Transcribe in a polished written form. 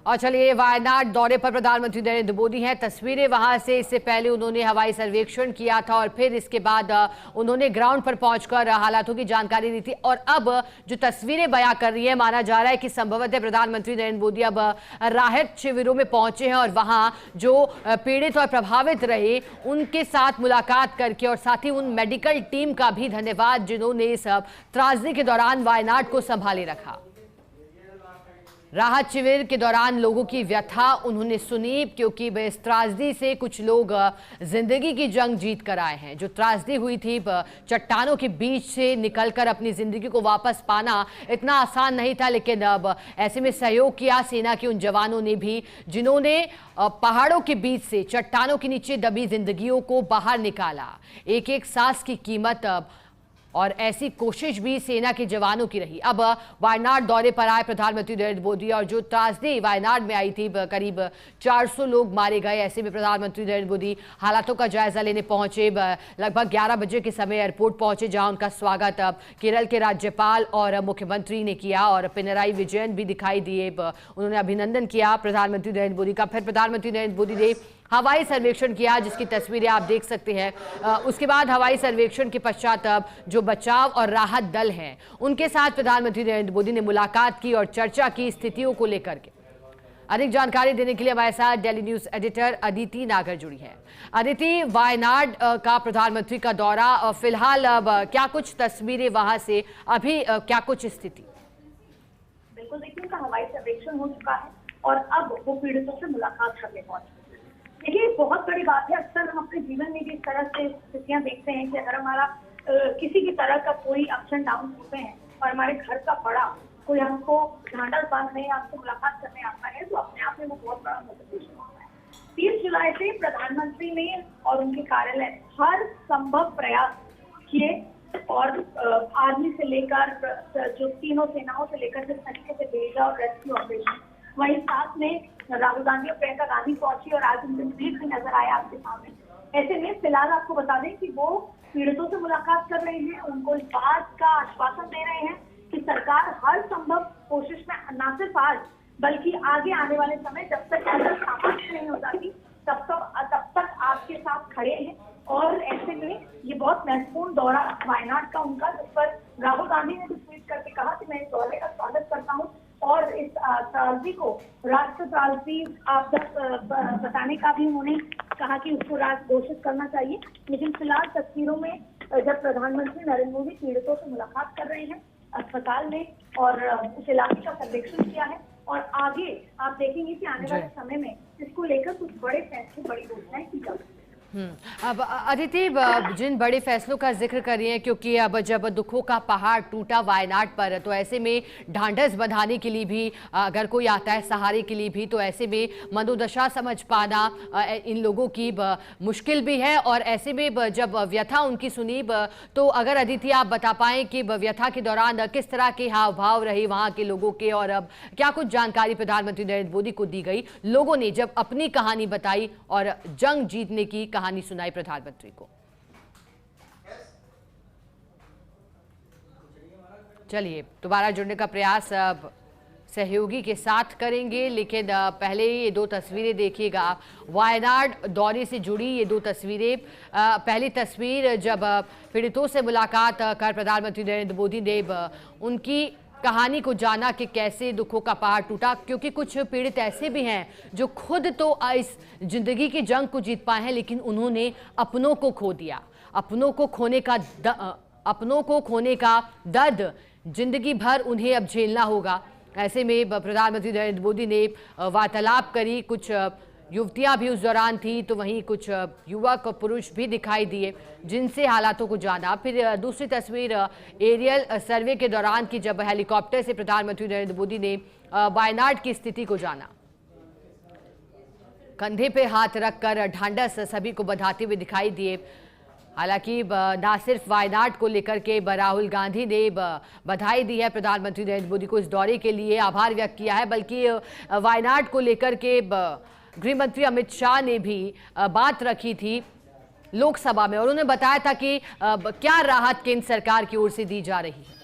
और चलिए, वायनाड दौरे पर प्रधानमंत्री नरेंद्र मोदी हैं। तस्वीरें वहां से, इससे पहले उन्होंने हवाई सर्वेक्षण किया था और फिर इसके बाद उन्होंने ग्राउंड पर पहुंचकर हालातों की जानकारी दी थी। और अब जो तस्वीरें बयां कर रही है, माना जा रहा है कि संभवतः प्रधानमंत्री नरेंद्र मोदी अब राहत शिविरों में पहुंचे हैं और वहां जो पीड़ित और प्रभावित रहे उनके साथ मुलाकात करके, और साथ ही उन मेडिकल टीम का भी धन्यवाद जिन्होंने इस त्रासदी के दौरान वायनाड को संभाले रखा। राहत शिविर के दौरान लोगों की व्यथा उन्होंने सुनी, क्योंकि इस त्रासदी से कुछ लोग जिंदगी की जंग जीत कर आए हैं। जो त्रासदी हुई थी, चट्टानों के बीच से निकलकर अपनी जिंदगी को वापस पाना इतना आसान नहीं था, लेकिन अब ऐसे में सहयोग किया सेना के उन जवानों ने भी, जिन्होंने पहाड़ों के बीच से चट्टानों के नीचे दबी जिंदगियों को बाहर निकाला। एक एक सांस की कीमत और ऐसी कोशिश भी सेना के जवानों की रही। अब वायनाड दौरे पर आए प्रधानमंत्री नरेंद्र मोदी, और जो त्रासदी वायनाड में आई थी, करीब 400 लोग मारे गए। ऐसे में प्रधानमंत्री नरेंद्र मोदी हालातों का जायजा लेने पहुंचे। लगभग 11 बजे के समय एयरपोर्ट पहुंचे, जहां उनका स्वागत केरल के राज्यपाल और मुख्यमंत्री ने किया, और पिनराई विजयन भी दिखाई दिए। उन्होंने अभिनंदन किया प्रधानमंत्री नरेंद्र मोदी का। फिर प्रधानमंत्री नरेंद्र मोदी ने हवाई सर्वेक्षण किया, जिसकी तस्वीरें आप देख सकते हैं। उसके बाद हवाई सर्वेक्षण के पश्चात जो बचाव और राहत दल हैं उनके साथ प्रधानमंत्री नरेंद्र मोदी ने मुलाकात की और चर्चा की स्थितियों को लेकर के। अधिक जानकारी देने के लिए हमारे साथ डेली न्यूज एडिटर अदिति नागर जुड़ी है। अदिति, वायनाड का प्रधानमंत्री का दौरा, फिलहाल अब क्या कुछ तस्वीरें वहां से, अभी क्या कुछ स्थिति? बिल्कुल, देखिए उनका हवाई सर्वेक्षण हो चुका है और अब वो पीड़ितों से मुलाकात करने पहुंचे। देखिए, बहुत बड़ी बात है। अक्सर हम अपने जीवन में भी इस तरह से स्थितियां देखते हैं कि अगर हमारा किसी भी तरह का कोई अप्स एंड डाउन होते हैं और हमारे घर का बड़ा कोई हमको ढांढस बांधने या हमसे मुलाकात करने आता है, तो अपने आप में वो बहुत बड़ा मोटिवेशन होता है। 30 जुलाई से प्रधानमंत्री ने और उनके कार्यालय हर संभव प्रयास किए और आर्मी से लेकर जो तीनों सेनाओं से लेकर जिस तरीके से भेजा और रेस्क्यू ऑपरेशन, वहीं साथ में राहुल गांधी और प्रियंका गांधी पहुंची और आज उनके ट्वीट भी नजर आया आपके सामने। ऐसे में फिलहाल आपको बता दें कि वो पीड़ितों से मुलाकात कर रहे हैं, उनको इस बात का आश्वासन दे रहे हैं कि सरकार हर संभव कोशिश में न सिर्फ आज बल्कि आगे आने वाले समय, जब तक सामर्थ्य नहीं हो जाती तब तक आपके साथ खड़े हैं। और ऐसे में ये बहुत महत्वपूर्ण दौरा वायनाड का उनका, जिस पर राहुल गांधी ने भी ट्वीट करके कहा कि मैं इस दौरे का स्वागत करता हूँ और इस त्रासदी को राष्ट्र त्रासदी आपदा बताने का भी उन्होंने कहा कि उसको राष्ट्र घोषित करना चाहिए। लेकिन फिलहाल तस्वीरों में जब प्रधानमंत्री नरेंद्र मोदी पीड़ितों से मुलाकात कर रहे हैं अस्पताल में और उस इलाके का सर्वेक्षण किया है, और आगे आप देखेंगे कि आने वाले समय में इसको लेकर कुछ बड़े फैसले, बड़ी घोषणाएं की जाएंगी। अब अदिति, जिन बड़े फैसलों का जिक्र कर रही हैं, क्योंकि अब जब दुखों का पहाड़ टूटा वायनाड पर, तो ऐसे में ढांढस बंधाने के लिए भी अगर कोई आता है, सहारे के लिए भी, तो ऐसे में मनोदशा समझ पाना इन लोगों की मुश्किल भी है। और ऐसे में जब व्यथा उनकी सुनी, तो अगर अदिति आप बता पाएं कि व्यथा के दौरान किस तरह के हाव भाव रहे वहाँ के लोगों के, और अब क्या कुछ जानकारी प्रधानमंत्री नरेंद्र मोदी को दी गई, लोगों ने जब अपनी कहानी बताई और जंग जीतने की कहानी सुनाई प्रधानमंत्री को। चलिए, दोबारा जुड़ने का प्रयास अब सहयोगी के साथ करेंगे, लेकिन पहले ये दो तस्वीरें देखिएगा। वायनाड दौरे से जुड़ी ये दो तस्वीरें। पहली तस्वीर, जब पीड़ितों से मुलाकात कर प्रधानमंत्री नरेंद्र मोदी ने उनकी कहानी को जाना कि कैसे दुखों का पहाड़ टूटा, क्योंकि कुछ पीड़ित ऐसे भी हैं जो खुद तो इस जिंदगी की जंग को जीत पाए हैं, लेकिन उन्होंने अपनों को खो दिया। अपनों को खोने का दर्द जिंदगी भर उन्हें अब झेलना होगा। ऐसे में प्रधानमंत्री नरेंद्र मोदी ने वार्तालाप करी। कुछ युवतियां भी उस दौरान थी, तो वहीं कुछ युवक पुरुष भी दिखाई दिए जिनसे हालातों को जाना। फिर दूसरी तस्वीर एरियल सर्वे के दौरान की, जब हेलीकॉप्टर से प्रधानमंत्री नरेंद्र मोदी ने वायनाड की स्थिति को जाना। कंधे पे हाथ रखकर ढांढस सभी को बंधाते हुए दिखाई दिए। हालांकि ना सिर्फ वायनाड को लेकर के राहुल गांधी ने बधाई दी है प्रधानमंत्री नरेंद्र मोदी को इस दौरे के लिए, आभार व्यक्त किया है, बल्कि वायनाड को लेकर के गृह मंत्री अमित शाह ने भी बात रखी थी लोकसभा में, और उन्होंने बताया था कि क्या राहत केंद्र सरकार की ओर से दी जा रही है।